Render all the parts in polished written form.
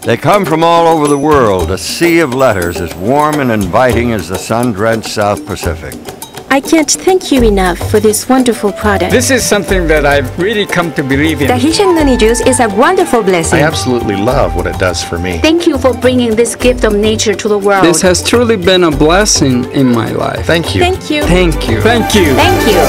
They come from all over the world, a sea of letters as warm and inviting as the sun-drenched South Pacific. I can't thank you enough for this wonderful product. This is something that I've really come to believe in. Tahitian noni juice is a wonderful blessing. I absolutely love what it does for me. Thank you for bringing this gift of nature to the world. This has truly been a blessing in my life. Thank you. Thank you. Thank you. Thank you. Thank you.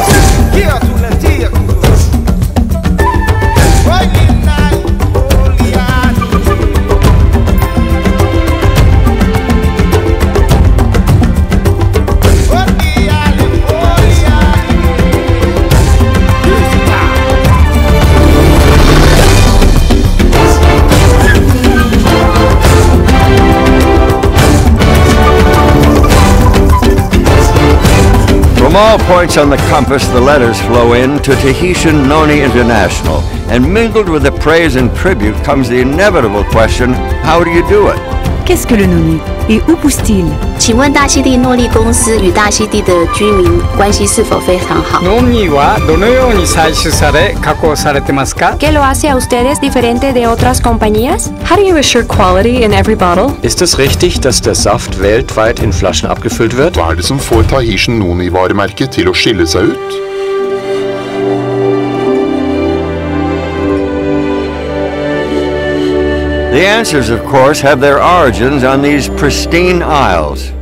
From all points on the compass, the letters flow in to Tahitian Noni International, and mingled with the praise and tribute comes the inevitable question, how do you do it? Qu'est-ce que le noni et où pousse-t-il? 请问大溪地诺力公司与大溪地的居民关系是否非常好？ ノニはどのように採取され加工されてますか？ ¿Qué lo hace a ustedes diferente de otras compañías? How do you assure quality in every bottle? Ist es richtig, dass der Saft weltweit in Flaschen abgefüllt wird? Hva det som får Tahitian Noni-varemerket til å skille seg ut? The answers, of course, have their origins on these pristine isles.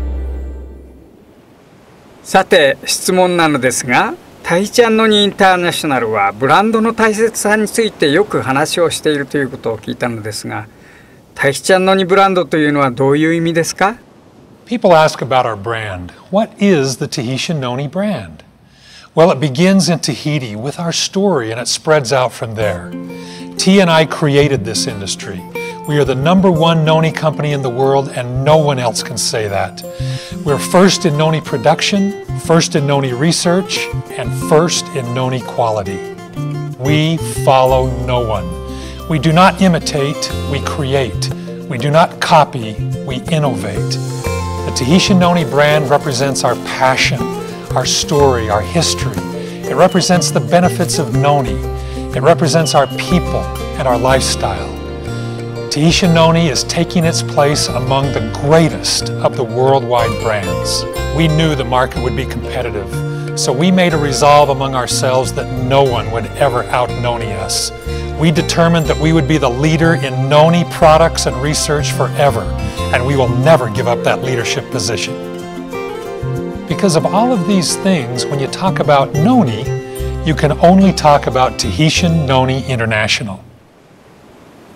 さて、質問なのですが、タヒチャンノニインターナショナルはブランドの大切さについてよく話をしているということを聞いたのですが、タヒチャンノニブランドというのはどういう意味ですか？ People ask about our brand. What is the Tahitian Noni brand? Well, it begins in Tahiti with our story and it spreads out from there. T and I created this industry. We are the #1 noni company in the world and no one else can say that. We're first in noni production, first in noni research, and first in noni quality. We follow no one. We do not imitate, we create. We do not copy, we innovate. The Tahitian Noni brand represents our passion, our story, our history. It represents the benefits of noni. It represents our people and our lifestyle. Tahitian Noni is taking its place among the greatest of the worldwide brands. We knew the market would be competitive, so we made a resolve among ourselves that no one would ever out-noni us. We determined that we would be the leader in noni products and research forever, and we will never give up that leadership position. Because of all of these things, when you talk about noni, you can only talk about Tahitian Noni International.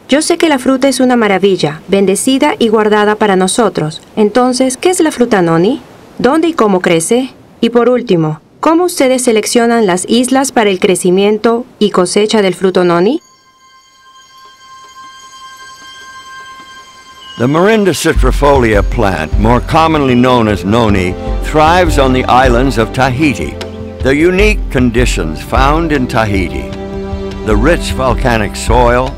Yo sé que la fruta es una maravilla, bendecida y guardada para nosotros. Entonces, ¿qué es la fruta noni? ¿Dónde y cómo crece? Y por último, ¿cómo ustedes seleccionan las islas para el crecimiento y cosecha del fruto noni? The Marinda citrifolia plant, more commonly known as noni, thrives on the islands of Tahiti. The unique conditions found in Tahiti, the rich volcanic soil,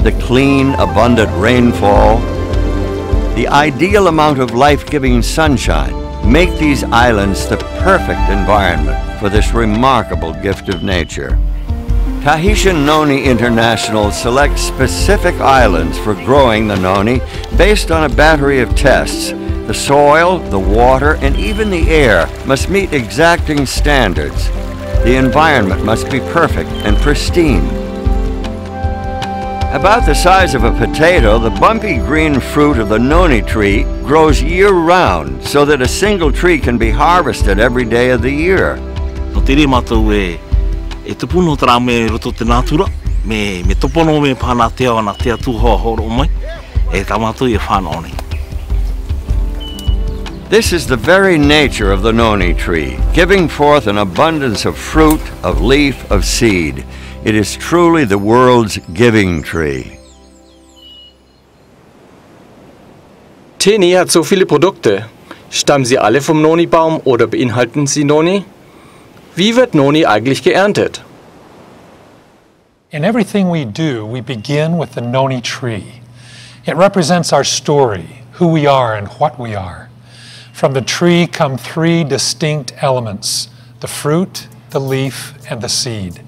the clean, abundant rainfall, the ideal amount of life-giving sunshine make these islands the perfect environment for this remarkable gift of nature. Tahitian Noni International selects specific islands for growing the noni based on a battery of tests. The soil, the water, and even the air must meet exacting standards. The environment must be perfect and pristine. About the size of a potato, the bumpy green fruit of the noni tree grows year-round so that a single tree can be harvested every day of the year. This is the very nature of the noni tree, giving forth an abundance of fruit, of leaf, of seed. It is truly the world's giving tree. Teni hat so viele Produkte. Stammen sie alle vom Noni-Baum oder beinhalten sie Noni? Wie wird Noni eigentlich geerntet? In everything we do, we begin with the noni tree. It represents our story, who we are and what we are. From the tree come 3 distinct elements: the fruit, the leaf, and the seed.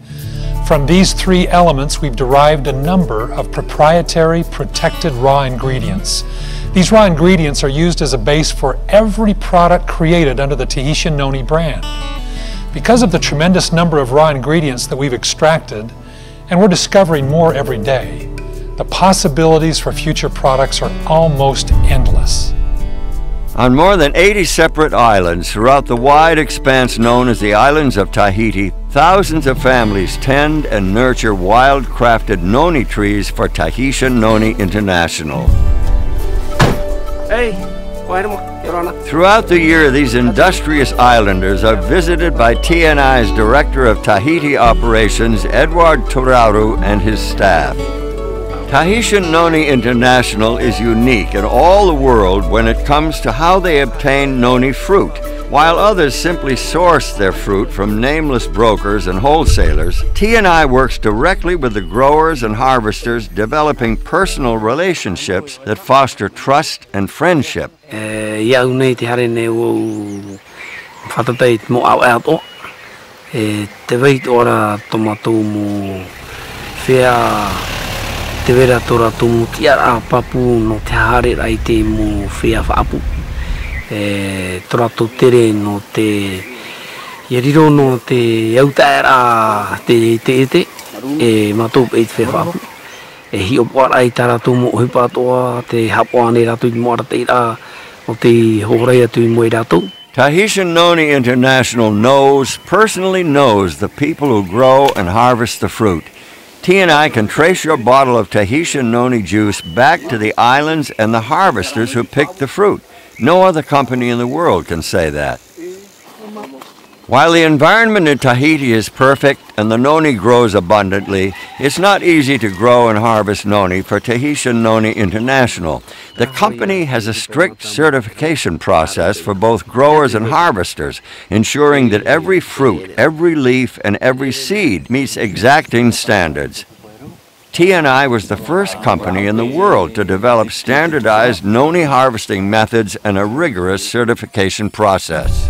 From these three elements, we've derived a number of proprietary protected raw ingredients. These raw ingredients are used as a base for every product created under the Tahitian Noni brand. Because of the tremendous number of raw ingredients that we've extracted, and we're discovering more every day, the possibilities for future products are almost endless. On more than 80 separate islands throughout the wide expanse known as the islands of Tahiti, thousands of families tend and nurture wild-crafted noni trees for Tahitian Noni International. Throughout the year, these industrious islanders are visited by TNI's Director of Tahiti Operations, Edward Turaru, and his staff. Tahitian Noni International is unique in all the world when it comes to how they obtain noni fruit. While others simply source their fruit from nameless brokers and wholesalers, TNI works directly with the growers and harvesters, developing personal relationships that foster trust and friendship. Te vera tora tumu tiara papu no te hare rai te mo whea whaapu. Tora to tere no te yeriro no te autaera te ete matop eit whea whaapu. Hi opara i tara tumu hipa toa te hapuane ratu i moara te ira o te horai atu i moe ratu. Tahitian Noni International personally knows the people who grow and harvest the fruit. TNI can trace your bottle of Tahitian Noni juice back to the islands and the harvesters who picked the fruit. No other company in the world can say that. While the environment in Tahiti is perfect and the noni grows abundantly, it's not easy to grow and harvest noni for Tahitian Noni International. The company has a strict certification process for both growers and harvesters, ensuring that every fruit, every leaf, and every seed meets exacting standards. TNI was the first company in the world to develop standardized noni harvesting methods and a rigorous certification process.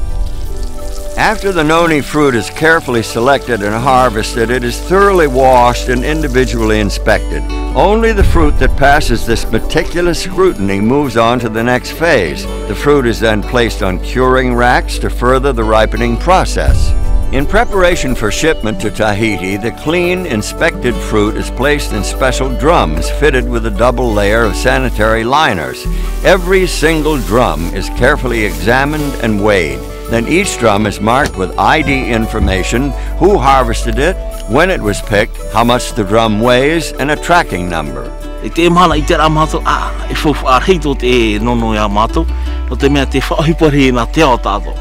After the noni fruit is carefully selected and harvested, it is thoroughly washed and individually inspected. Only the fruit that passes this meticulous scrutiny moves on to the next phase. The fruit is then placed on curing racks to further the ripening process. In preparation for shipment to Tahiti, the clean, inspected fruit is placed in special drums fitted with a double layer of sanitary liners. Every single drum is carefully examined and weighed. Then each drum is marked with ID information, who harvested it, when it was picked, how much the drum weighs, and a tracking number. Te mana I te ramato e whawharhito te nono ia mato, no te mea te whahipari na te ao tātou.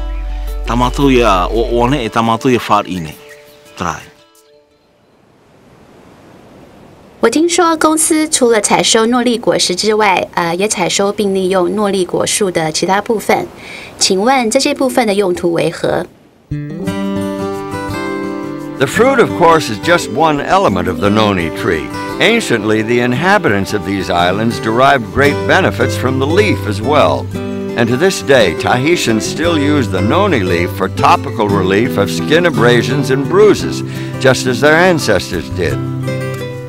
Tamato ia o one e tamato ia wharine. Try. 我听说公司除了采收诺丽果实之外，也采收并利用诺丽果树的其他部分。请问这些部分的用途为何？ The fruit, of course, is just one element of the noni tree. Anciently, the inhabitants of these islands derived great benefits from the leaf as well. And to this day, Tahitians still use the noni leaf for topical relief of skin abrasions and bruises, just as their ancestors did.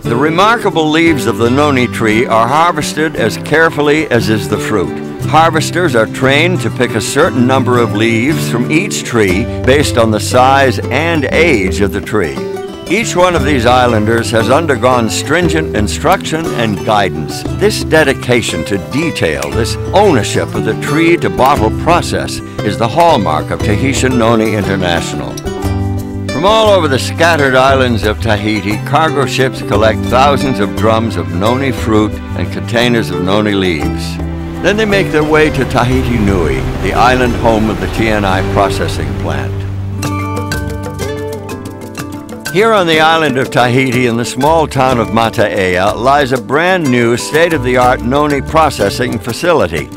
The remarkable leaves of the noni tree are harvested as carefully as is the fruit. Harvesters are trained to pick a certain number of leaves from each tree based on the size and age of the tree. Each one of these islanders has undergone stringent instruction and guidance. This dedication to detail, this ownership of the tree-to-bottle process is the hallmark of Tahitian Noni International. From all over the scattered islands of Tahiti, cargo ships collect thousands of drums of noni fruit and containers of noni leaves. Then they make their way to Tahiti Nui, the island home of the TNI processing plant. Here on the island of Tahiti in the small town of Mata'ea lies a brand new state-of-the-art noni processing facility,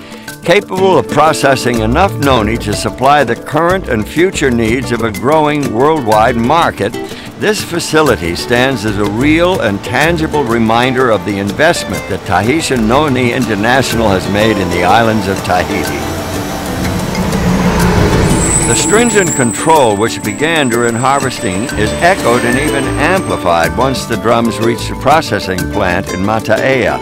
capable of processing enough noni to supply the current and future needs of a growing worldwide market. This facility stands as a real and tangible reminder of the investment that Tahitian Noni International has made in the islands of Tahiti. The stringent control which began during harvesting is echoed and even amplified once the drums reach the processing plant in Mataea.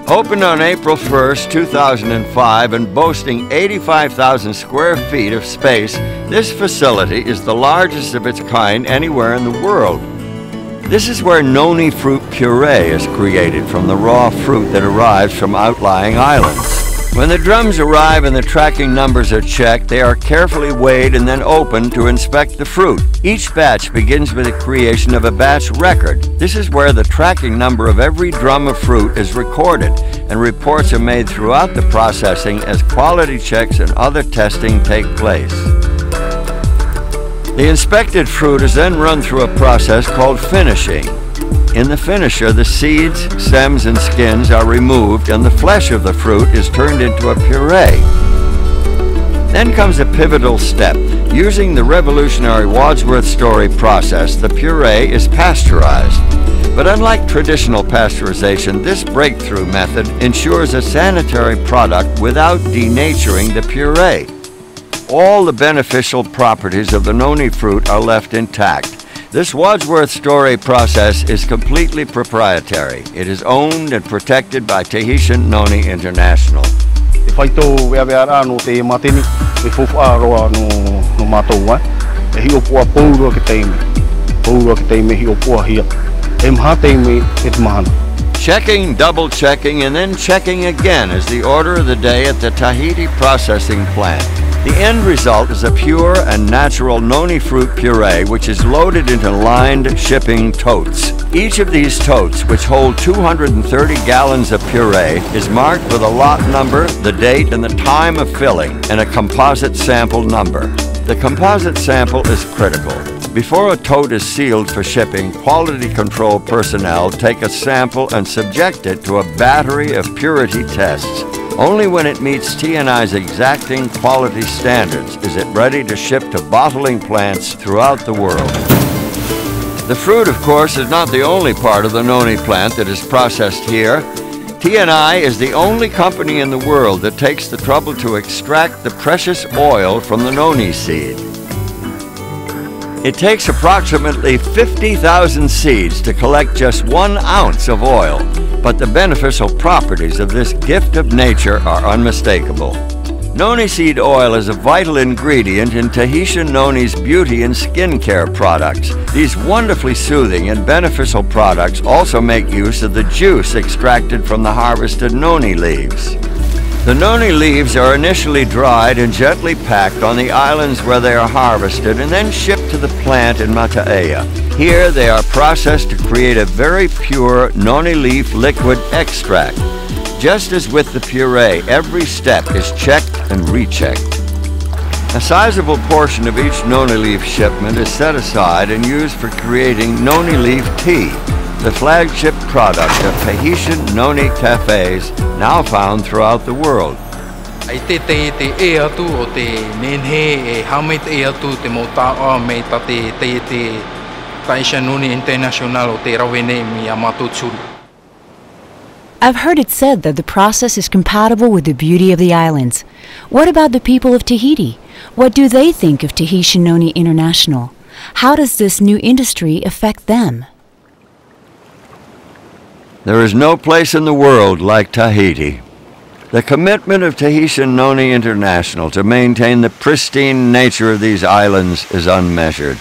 Opened on April 1st, 2005 and boasting 85,000 square feet of space, this facility is the largest of its kind anywhere in the world. This is where noni fruit puree is created from the raw fruit that arrives from outlying islands. When the drums arrive and the tracking numbers are checked, they are carefully weighed and then opened to inspect the fruit. Each batch begins with the creation of a batch record. This is where the tracking number of every drum of fruit is recorded, and reports are made throughout the processing as quality checks and other testing take place. The inspected fruit is then run through a process called finishing. In the finisher, the seeds, stems, and skins are removed and the flesh of the fruit is turned into a puree. Then comes a pivotal step. Using the revolutionary Wadsworth Story process, the puree is pasteurized. But unlike traditional pasteurization, this breakthrough method ensures a sanitary product without denaturing the puree. All the beneficial properties of the noni fruit are left intact. This Wadsworth Story process is completely proprietary. It is owned and protected by Tahitian Noni International. Checking, double checking, and then checking again is the order of the day at the Tahiti processing plant. The end result is a pure and natural noni fruit puree which is loaded into lined shipping totes. Each of these totes, which hold 230 gallons of puree, is marked with a lot number, the date, and the time of filling, and a composite sample number. The composite sample is critical. Before a tote is sealed for shipping, quality control personnel take a sample and subject it to a battery of purity tests. Only when it meets T&I's exacting quality standards is it ready to ship to bottling plants throughout the world. The fruit, of course, is not the only part of the noni plant that is processed here. T&I is the only company in the world that takes the trouble to extract the precious oil from the noni seed. It takes approximately 50,000 seeds to collect just 1 ounce of oil, but the beneficial properties of this gift of nature are unmistakable. Noni seed oil is a vital ingredient in Tahitian Noni's beauty and skincare products. These wonderfully soothing and beneficial products also make use of the juice extracted from the harvested noni leaves. The noni leaves are initially dried and gently packed on the islands where they are harvested and then shipped to the plant in Mataea. Here they are processed to create a very pure noni leaf liquid extract. Just as with the puree, every step is checked and rechecked. A sizable portion of each noni leaf shipment is set aside and used for creating noni leaf tea, the flagship product of Tahitian noni cafes now found throughout the world. I've heard it said that the process is compatible with the beauty of the islands. What about the people of Tahiti? What do they think of Tahitian Noni International? How does this new industry affect them? There is no place in the world like Tahiti. The commitment of Tahitian Noni International to maintain the pristine nature of these islands is unmeasured.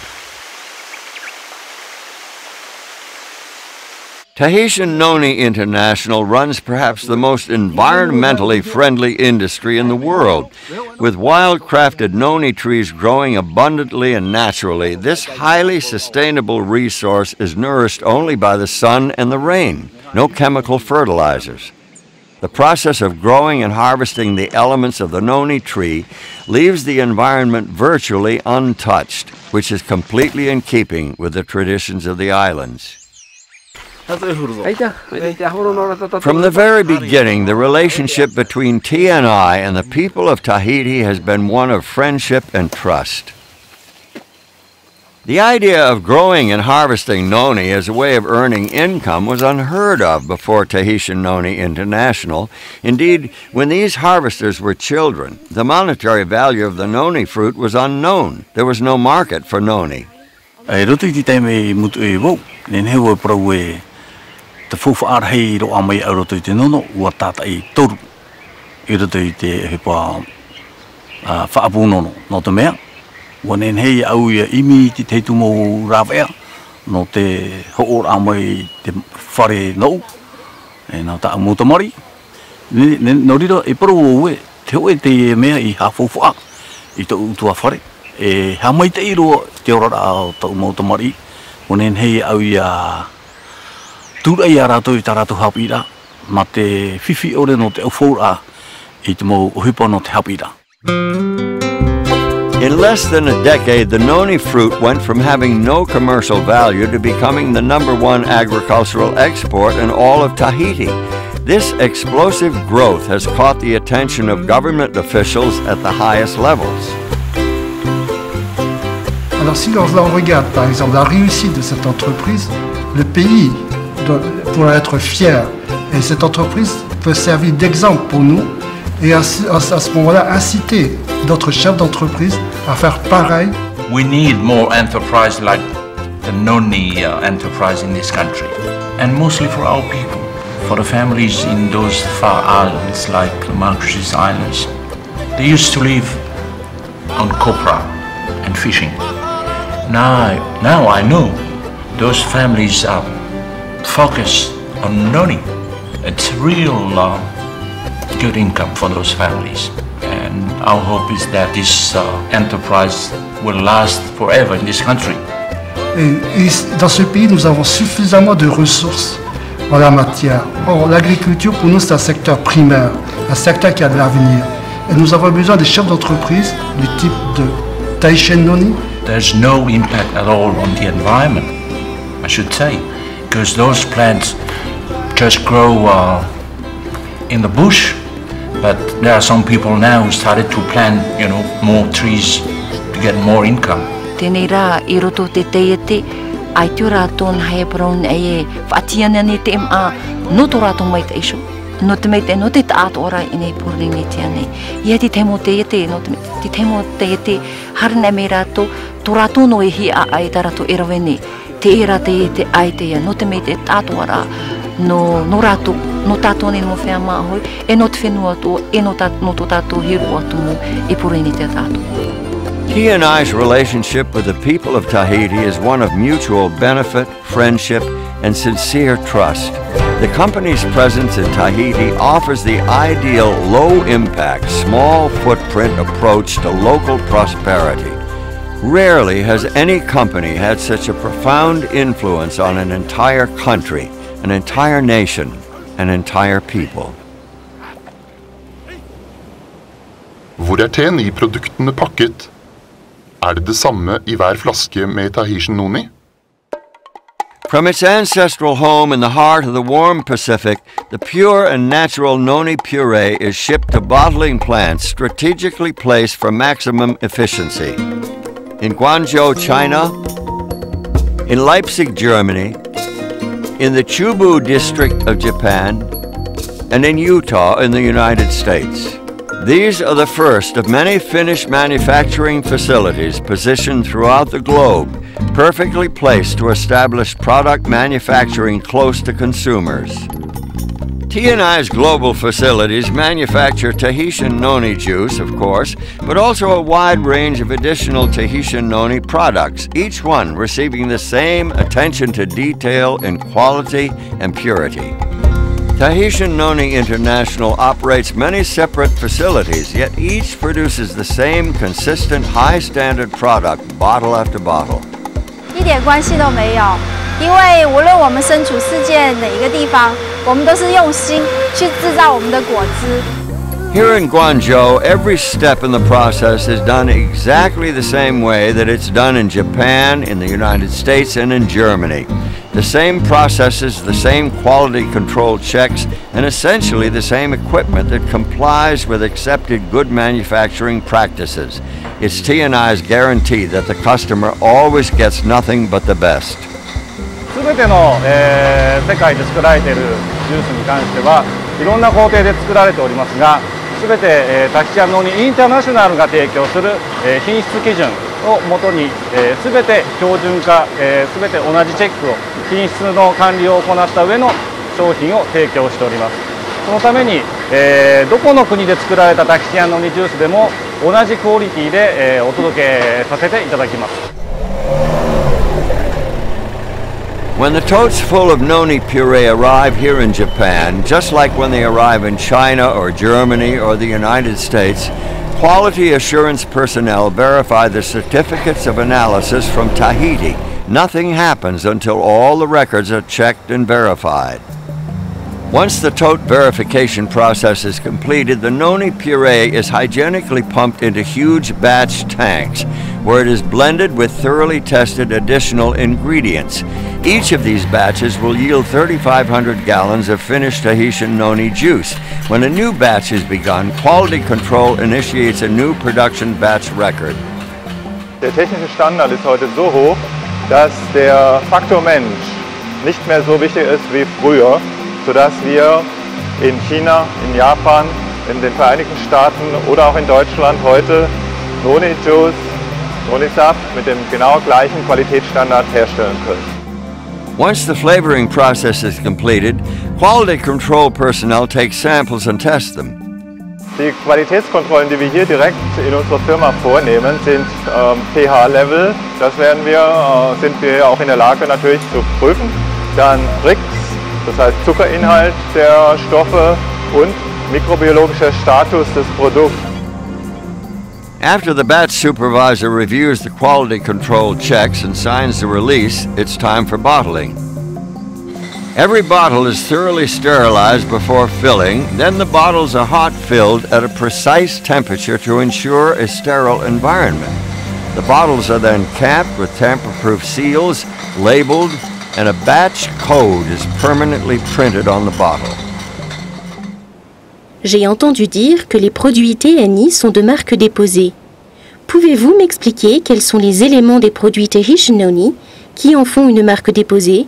Tahitian Noni International runs perhaps the most environmentally friendly industry in the world. With wild-crafted noni trees growing abundantly and naturally, this highly sustainable resource is nourished only by the sun and the rain, no chemical fertilizers. The process of growing and harvesting the elements of the noni tree leaves the environment virtually untouched, which is completely in keeping with the traditions of the islands. From the very beginning, the relationship between T&I and the people of Tahiti has been one of friendship and trust. The idea of growing and harvesting noni as a way of earning income was unheard of before Tahitian Noni International. Indeed, when these harvesters were children, the monetary value of the noni fruit was unknown. There was no market for noni. Wanen hei au ia imi ti te tumo rawea no te hoor amai te whare nou e nā ta amutamari no rira e paro oe te oe te mea I hawhawha I ta utua whare e hamai te iro te orara au ta amutamari wanen hei au ia tura ia rato I ta rato hapira ma te whiwhi ore no te au whora I te mo uhipa no te hapira. In less than a decade, the noni fruit went from having no commercial value to becoming the #1 agricultural export in all of Tahiti. This explosive growth has caught the attention of government officials at the highest levels. Alors si l'on regarde par exemple la réussite de cette entreprise, le pays pourra être fier et cette entreprise peut servir d'exemple pour nous et à ce moment-là inciter d'autres chefs d'entreprise à faire pareil. We need more enterprise like the noni enterprise in this country, and mostly for our people, for the families in those far islands like the Marquesas Islands. They used to live on copra and fishing. Now I know those families are focused on noni. It's real good income for those families. And our hope is that this enterprise will last forever in this country. Et dans ce pays, nous avons suffisamment de ressources en la matière. Or, l'agriculture, pour nous, c'est un secteur primaire, un secteur qui a de l'avenir. Et nous avons besoin des chefs d'entreprise du type de Tahitian Noni. There's no impact at all on the environment, I should say, because those plants just grow in the bush. But there are some people now who started to plant, more trees to get more income. Tēnei rā, I roto te teete, ai tū rātou na hea brown e whaatiana ni te MA, no tō rātou mai te iso. No te mei te, no te tātou ora I nei pūrere ni te ane. Ia ti temo teete, no te temo teete, harina me rātou, tō rātou no e hi a ai tā rātou e rawene. Te era teete ai te ia, no te mei te tātou ora, no rātou, no tātou ni mo whea māhoi, e no te whenua tō, e no tō tātou hiru atu mo, e pūrere ni te tātou. T&I's relationship with the people of Tahiti is one of mutual benefit, friendship, and sincere trust. The company's presence in Tahiti offers the ideal low-impact, small-footprint approach to local prosperity. Rarely has any company had such a profound influence on an entire country, an entire nation, an entire people. Hvor teen I produktene pakket? Det samme I hver flaske med Tahitian Noni? From its ancestral home in the heart of the warm Pacific, the pure and natural noni puree is shipped to bottling plants strategically placed for maximum efficiency. In Guangzhou, China, in Leipzig, Germany, in the Chubu district of Japan, and in Utah in the United States. These are the first of many finished manufacturing facilities positioned throughout the globe, perfectly placed to establish product manufacturing close to consumers. T&I's global facilities manufacture Tahitian noni juice, of course, but also a wide range of additional Tahitian noni products, each one receiving the same attention to detail in quality and purity. Tahitian Noni International operates many separate facilities, yet each produces the same consistent high-standard product, bottle after bottle. 一点关系都没有，因为无论我们身处世界哪一个地方，我们都是用心去制造我们的果汁。 Here in Guangzhou, every step in the process is done exactly the same way that it's done in Japan, in the United States, and in Germany. The same processes, the same quality control checks, and essentially the same equipment that complies with accepted good manufacturing practices. It's T&I's guarantee that the customer always gets nothing but the best. すべての、世界で作られているジュースに関してはいろんな工程で作られておりますが、すべて、タヒチアンノニインターナショナルが提供する、品質基準をもとに、すべて標準化、すべて同じチェックを品質の管理を行った上の商品を提供しております。そのために、どこの国で作られたタヒチアンノニジュースでも同じクオリティで、お届けさせていただきます。When the totes full of noni puree arrive here in Japan, just like when they arrive in China or Germany or the United States, quality assurance personnel verify the certificates of analysis from Tahiti. Nothing happens until all the records are checked and verified. Once the tote verification process is completed, the noni puree is hygienically pumped into huge batch tanks, where it is blended with thoroughly tested additional ingredients. Each of these batches will yield 3,500 gallons of finished Tahitian noni juice. When a new batch is begun, quality control initiates a new production batch record. Der technische Standard ist heute so hoch, dass der Faktor Mensch nicht mehr so wichtig ist wie früher, sodass wir in China, in Japan, in den Vereinigten Staaten oder auch in Deutschland heute Noni-Juice, Noni-Saft mit dem genau gleichen Qualitätsstandard herstellen können. Once the flavoring process is completed, quality control personnel take samples and test them. Die Qualitätskontrollen, die wir hier direkt in unserer Firma vornehmen, sind pH-Level. Das sind wir auch in der Lage natürlich zu prüfen. Dann RIX, das heißt Zuckerinhalt der Stoffe und mikrobiologischer Status des Produkts. After the batch supervisor reviews the quality control checks and signs the release, it's time for bottling. Every bottle is thoroughly sterilized before filling, then the bottles are hot filled at a precise temperature to ensure a sterile environment. The bottles are then capped with tamper-proof seals, labeled, and a batch code is permanently printed on the bottle. J'ai entendu dire que les produits TNI sont de marque déposée. Pouvez-vous m'expliquer quels sont les éléments des produits Tahitian Noni qui en font une marque déposée?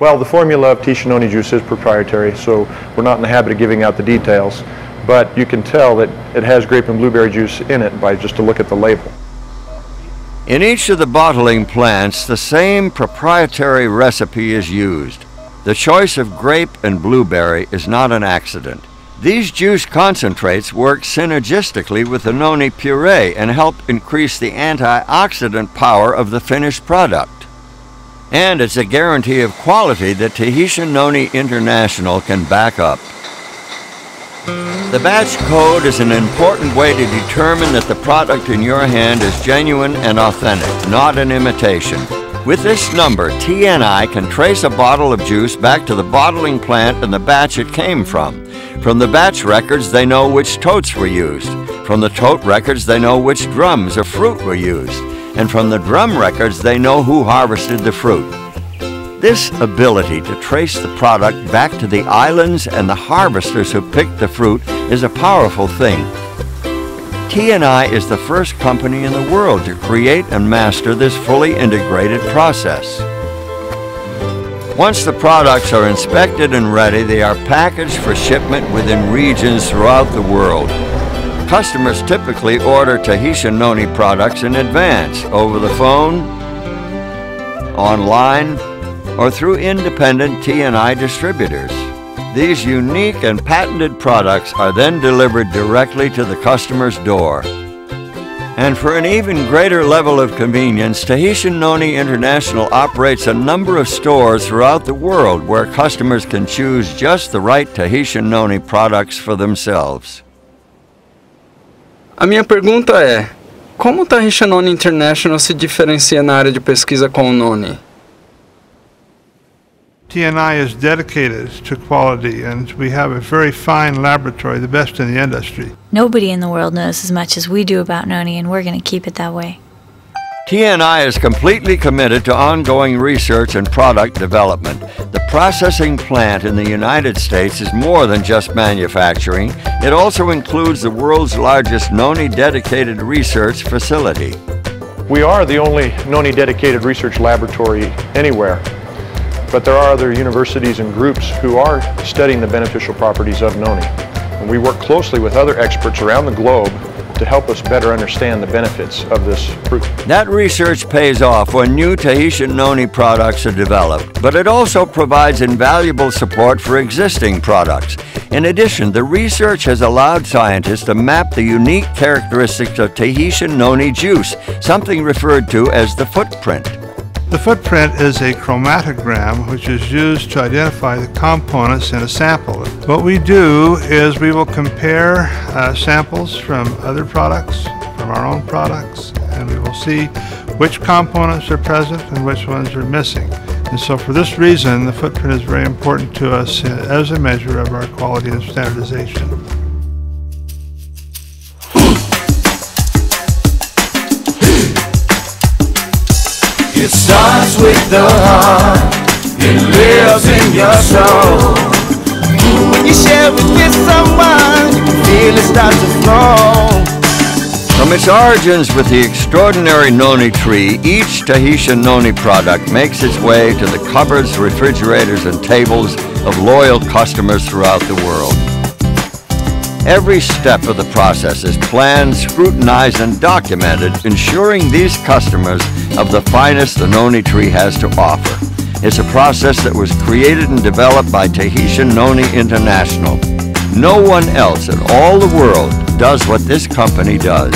Well, the formula of Tahitian Noni juice is proprietary, so we're not in the habit of giving out the details, but you can tell that it has grape and blueberry juice in it by just to look at the label. In each of the bottling plants, the same proprietary recipe is used. The choice of grape and blueberry is not an accident. These juice concentrates work synergistically with the noni puree and help increase the antioxidant power of the finished product. And it's a guarantee of quality that Tahitian Noni International can back up. The batch code is an important way to determine that the product in your hand is genuine and authentic, not an imitation. With this number, T&I can trace a bottle of juice back to the bottling plant and the batch it came from. From the batch records, they know which totes were used. From the tote records, they know which drums of fruit were used. And from the drum records, they know who harvested the fruit. This ability to trace the product back to the islands and the harvesters who picked the fruit is a powerful thing. T&I is the first company in the world to create and master this fully integrated process. Once the products are inspected and ready, they are packaged for shipment within regions throughout the world. Customers typically order Tahitian Noni products in advance, over the phone, online, or through independent T&I distributors. These unique and patented products are then delivered directly to the customer's door. And for an even greater level of convenience, Tahitian Noni International operates a number of stores throughout the world where customers can choose just the right Tahitian Noni products for themselves. A minha pergunta é: como Tahitian Noni International se diferencia na área de pesquisa com o Noni? T&I is dedicated to quality, and we have a very fine laboratory, the best in the industry. Nobody in the world knows as much as we do about Noni, and we're going to keep it that way. TNI is completely committed to ongoing research and product development. The processing plant in the United States is more than just manufacturing. It also includes the world's largest Noni dedicated research facility. We are the only Noni dedicated research laboratory anywhere, but there are other universities and groups who are studying the beneficial properties of Noni. And we work closely with other experts around the globe to help us better understand the benefits of this fruit. That research pays off when new Tahitian Noni products are developed, but it also provides invaluable support for existing products. In addition, the research has allowed scientists to map the unique characteristics of Tahitian Noni juice, something referred to as the footprint. The footprint is a chromatogram which is used to identify the components in a sample. What we do is we will compare samples from other products, from our own products, and we will see which components are present and which ones are missing. And so for this reason, the footprint is very important to us as a measure of our quality and standardization. It starts with the heart, it lives in your soul. When you share it with someone, you can feel it start to flow. From its origins with the extraordinary Noni tree, each Tahitian Noni product makes its way to the cupboards, refrigerators, and tables of loyal customers throughout the world. Every step of the process is planned, scrutinized, and documented, ensuring these customers of the finest the Noni tree has to offer. It's a process that was created and developed by Tahitian Noni International. No one else in all the world does what this company does.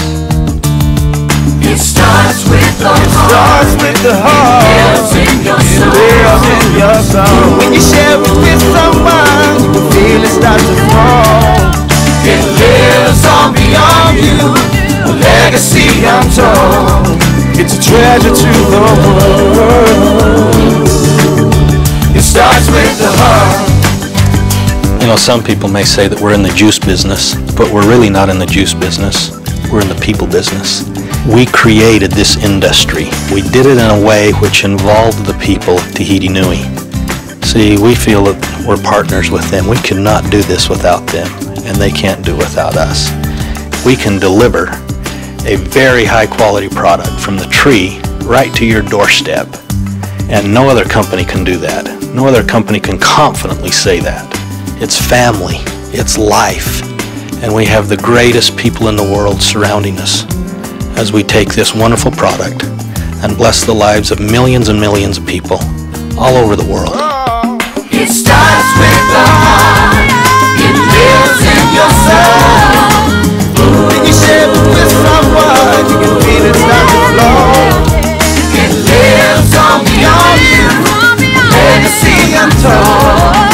It starts with the heart. It lives in your soul. It lives in your soul. When you share it with someone, you can feel it start to flow. It lives on beyond you, a legacy untold. It's a treasure to the world. It starts with the heart. You know, some people may say that we're in the juice business, but we're really not in the juice business. We're in the people business. We created this industry. We did it in a way which involved the people of Tahiti Nui. See, we feel that we're partners with them. We could not do this without them, and they can't do without us. We can deliver a very high quality product from the tree right to your doorstep, and no other company can do that. No other company can confidently say that. It's family, it's life, and we have the greatest people in the world surrounding us as we take this wonderful product and bless the lives of millions and millions of people all over the world. It starts with the heart, it lives in your soul. When you share it with someone, you can feel it start to flow. It lives on beyond you, legacy untold.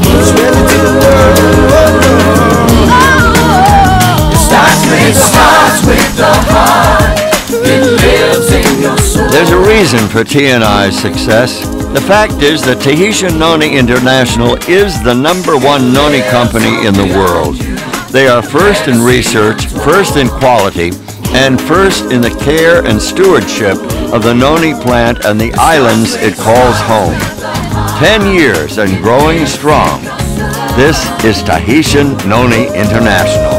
It's ready to the world. It starts with the heart, it lives in your soul. There's a reason for TNI's success. The fact is that Tahitian Noni International is the #1 Noni company in the world. They are first in research, first in quality, and first in the care and stewardship of the Noni plant and the islands it calls home. 10 years and growing strong. This is Tahitian Noni International.